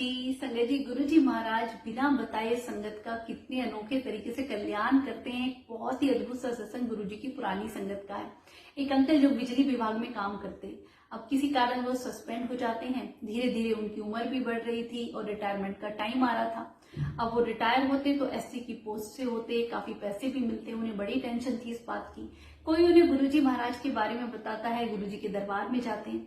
संगत जी, गुरु जी महाराज बिना बताए संगत का कितने अनोखे तरीके से कल्याण करते हैं। एक बहुत ही अद्भुत सा सत्संग गुरु जी की पुरानी संगत का है। एक अंकल जो बिजली विभाग में काम करते, अब किसी कारण वो सस्पेंड हो जाते हैं। धीरे धीरे उनकी उम्र भी बढ़ रही थी और रिटायरमेंट का टाइम आ रहा था। अब वो रिटायर होते तो एससी की पोस्ट से होते, काफी पैसे भी मिलते। उन्हें बड़ी टेंशन थी इस बात की। कोई उन्हें गुरु जी महाराज के बारे में बताता है। गुरु जी के दरबार में जाते हैं।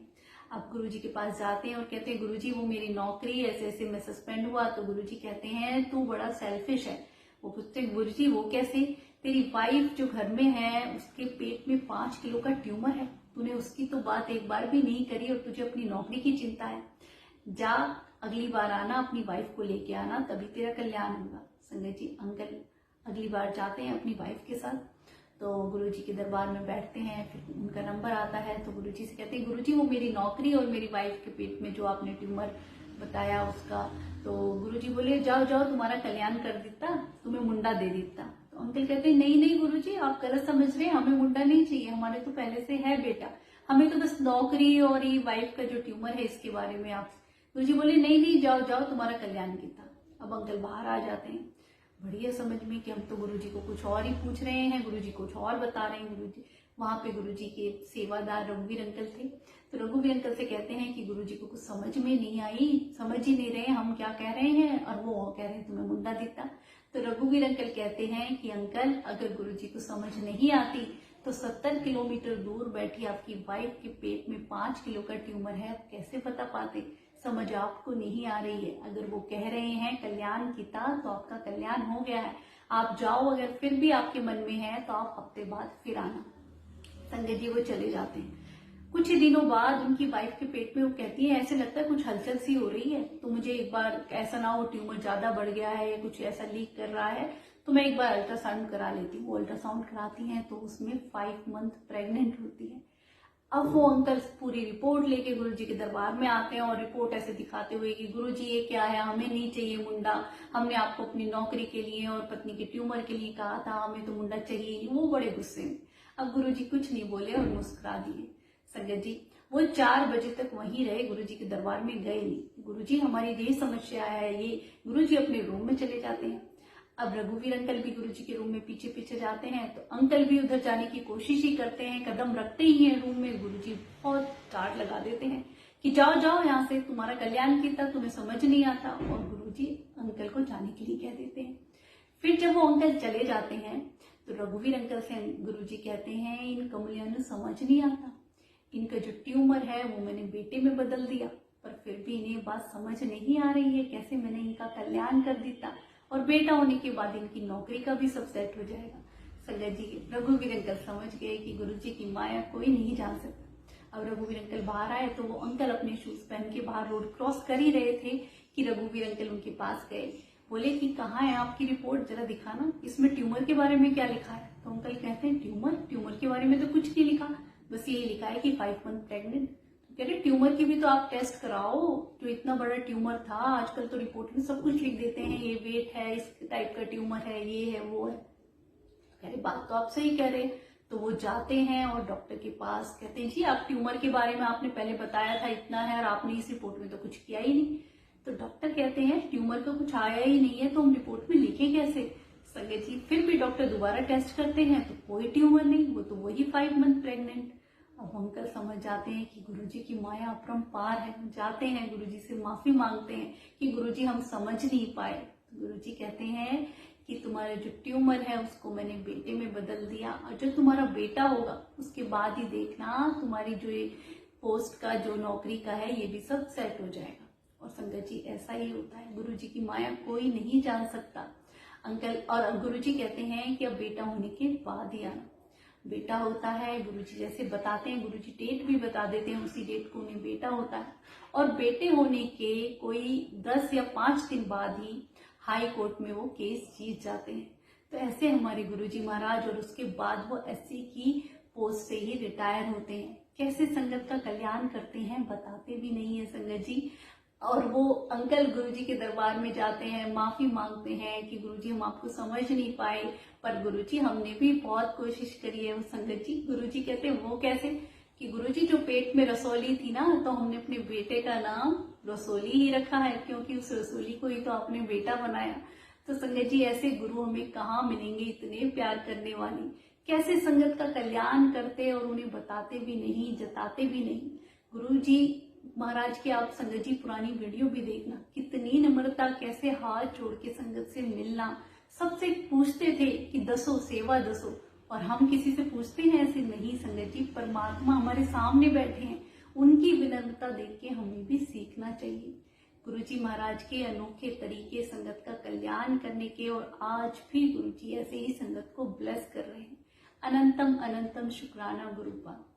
अब गुरु जी के पास जाते हैं और कहते हैं, गुरु जी वो मेरी नौकरी ऐसे ऐसे मैं सस्पेंड हुआ। तो गुरु जी कहते हैं, तू बड़ा सेल्फिश है। वो पूछते हैं, गुरु जी वो कैसे? तेरी वाइफ जो घर में है उसके पेट में 5 किलो का ट्यूमर है। तूने उसकी तो बात एक बार भी नहीं करी और तुझे अपनी नौकरी की चिंता है। जा अगली बार आना, अपनी वाइफ को लेके आना, तभी तेरा कल्याण होगा। संगत जी, अंकल अगली बार जाते हैं अपनी वाइफ के साथ। तो गुरुजी के दरबार में बैठते हैं। फिर उनका नंबर आता है तो गुरुजी से कहते हैं, गुरुजी वो मेरी नौकरी और मेरी वाइफ के पेट में जो आपने ट्यूमर बताया उसका। तो गुरुजी बोले, जाओ जाओ तुम्हारा कल्याण कर देता, तुम्हें मुंडा दे देता। तो अंकल कहते हैं, नहीं नहीं गुरुजी, आप गलत समझ रहे हैं, हमें मुंडा नहीं चाहिए, हमारे तो पहले से है बेटा, हमें तो बस नौकरी और ये वाइफ का जो ट्यूमर है इसके बारे में आप। गुरुजी बोले, नहीं नहीं, जाओ जाओ तुम्हारा कल्याण किया। अब अंकल बाहर आ जाते हैं। बढ़िया समझ में कि हम तो गुरुजी को कुछ और ही पूछ रहे हैं, गुरुजी कुछ और बता रहे हैं। गुरुजी वहां पे गुरुजी के सेवादार रघुवीर अंकल थे। तो रघुवीर अंकल से कहते हैं कि गुरुजी को कुछ समझ में नहीं आई, समझ ही नहीं रहे हम क्या कह रहे हैं, और वो कह रहे हैं तुम्हें मुंडा देता। तो रघुवीर अंकल कहते हैं कि अंकल अगर गुरुजी को समझ नहीं आती तो 70 किलोमीटर दूर बैठी आपकी वाइफ के पेट में 5 किलो का ट्यूमर है, आप कैसे बता पाते? समझ आपको नहीं आ रही है। अगर वो कह रहे हैं कल्याण किया तो आपका कल्याण हो गया है, आप जाओ। अगर फिर भी आपके मन में है तो आप हफ्ते बाद फिर आना। संगत जी वो चले जाते हैं। कुछ ही दिनों बाद उनकी वाइफ के पेट में वो कहती है, ऐसे लगता है कुछ हलचल सी हो रही है, तो मुझे एक बार ऐसा ना हो ट्यूमर ज्यादा बढ़ गया है या कुछ ऐसा लीक कर रहा है, तो मैं एक बार अल्ट्रासाउंड करा लेती हूँ। वो अल्ट्रासाउंड कराती हैं तो उसमें 5 मंथ प्रेग्नेंट होती है। अब वो अंकल पूरी रिपोर्ट लेके गुरुजी के दरबार में आते हैं और रिपोर्ट ऐसे दिखाते हुए कि गुरुजी ये क्या है, हमें नहीं चाहिए मुंडा, हमने आपको अपनी नौकरी के लिए और पत्नी के ट्यूमर के लिए कहा था, हमें तो मुंडा चाहिए नहीं। वो बड़े गुस्से में। अब गुरुजी कुछ नहीं बोले और मुस्कुरा दिए। संगत जी वो 4 बजे तक वहीं रहे, गुरुजी के दरबार में गए नहीं। गुरुजी हमारी यही समस्या है, ये। गुरुजी अपने रूम में चले जाते हैं। अब रघुवीर अंकल भी गुरुजी के रूम में पीछे पीछे जाते हैं तो अंकल भी उधर जाने की कोशिश ही करते हैं। कदम रखते ही हैं रूम में, गुरुजी बहुत डांट लगा देते हैं कि जाओ जाओ यहाँ से, तुम्हारा कल्याण किया, तुम्हें समझ नहीं आता। और गुरुजी अंकल को जाने के लिए कह देते हैं। फिर जब वो अंकल चले जाते हैं तो रघुवीर अंकल से गुरुजी कहते हैं, इन कमलियों ने समझ नहीं आता, इनका जो ट्यूमर है वो मैंने बेटे में बदल दिया, पर फिर भी इन्हें बात समझ नहीं आ रही है कैसे मैंने इनका कल्याण कर देता, और बेटा होने के बाद इनकी नौकरी का भी सब सेट हो जाएगा। संगत जी रघुवीर अंकल समझ गए कि गुरुजी की माया कोई नहीं जान सकता। अब रघुवीर अंकल बाहर आए तो वो अंकल अपने शूज पहन के बाहर रोड क्रॉस कर ही रहे थे कि रघुवीर अंकल उनके पास गए। बोले कि कहाँ है आपकी रिपोर्ट, जरा दिखाना, इसमें ट्यूमर के बारे में क्या लिखा है? तो अंकल कहते हैं, ट्यूमर के बारे में तो कुछ नहीं लिखा, बस ये लिखा है कि 5 मंथ प्रेग्नेंट। कह रहे ट्यूमर की भी तो आप टेस्ट कराओ, जो इतना बड़ा ट्यूमर था, आजकल तो रिपोर्ट में सब कुछ लिख देते हैं, ये वेट है, इस टाइप का ट्यूमर है, ये है वो है। कह रहे बात तो आप सही कह रहे। तो वो जाते हैं और डॉक्टर के पास, कहते हैं, जी आप ट्यूमर के बारे में आपने पहले बताया था इतना है और आपने इस रिपोर्ट में तो कुछ किया ही नहीं। तो डॉक्टर कहते हैं, ट्यूमर का कुछ आया ही नहीं है तो हम रिपोर्ट में लिखे कैसे? संगत जी फिर भी डॉक्टर दोबारा टेस्ट करते हैं तो कोई ट्यूमर नहीं, वो तो वही 5 मंथ प्रेग्नेंट। अब अंकल समझ जाते हैं कि गुरुजी की माया अपरंपार है। जाते हैं गुरुजी से माफी मांगते हैं कि गुरुजी हम समझ नहीं पाए। तो गुरुजी कहते हैं कि तुम्हारा जो ट्यूमर है उसको मैंने बेटे में बदल दिया, और जो तुम्हारा बेटा होगा उसके बाद ही देखना तुम्हारी जो ये पोस्ट का जो नौकरी का है ये भी सब सेट हो जाएगा। और संगत जी ऐसा ही होता है, गुरुजी की माया कोई नहीं जान सकता। अंकल और गुरुजी कहते हैं कि अब बेटा होने के बाद ही आना। बेटा होता है, गुरुजी जैसे बताते हैं, गुरुजी डेट भी बता देते हैं, उसी डेट को उन्हें बेटा होता है। और बेटे होने के कोई 10 या 5 दिन बाद ही हाई कोर्ट में वो केस जीत जाते हैं। तो ऐसे हमारे गुरुजी महाराज, और उसके बाद वो एससी की पोस्ट से ही रिटायर होते हैं। कैसे संगत का कल्याण करते हैं बताते भी नहीं है संगत जी। और वो अंकल गुरुजी के दरबार में जाते हैं, माफी मांगते हैं कि गुरुजी हम आपको समझ नहीं पाए, पर गुरुजी हमने भी बहुत कोशिश करी है। संगत जी गुरुजी कहते हैं, वो कैसे? कि गुरुजी जो पेट में रसौली थी ना, तो हमने अपने बेटे का नाम रसौली ही रखा है, क्योंकि उस रसौली को ही तो आपने बेटा बनाया। तो संगत जी, ऐसे गुरु हमें कहाँ मिलेंगे, इतने प्यार करने वाले, कैसे संगत का कल्याण करते और उन्हें बताते भी नहीं, जताते भी नहीं। गुरु जी महाराज की आप संगत जी पुरानी वीडियो भी देखना, कितनी नम्रता, कैसे हाथ जोड़ के संगत से मिलना, सबसे पूछते थे कि दसो सेवा दसो। और हम किसी से पूछते हैं ऐसे नहीं संगत जी, परमात्मा हमारे सामने बैठे हैं, उनकी विनम्रता देख के हमें भी सीखना चाहिए। गुरुजी महाराज के अनोखे तरीके संगत का कल्याण करने के, और आज भी गुरुजी ऐसे ही संगत को ब्लेस कर रहे हैं। अनंतम अनंतम शुक्राना गुरुपा।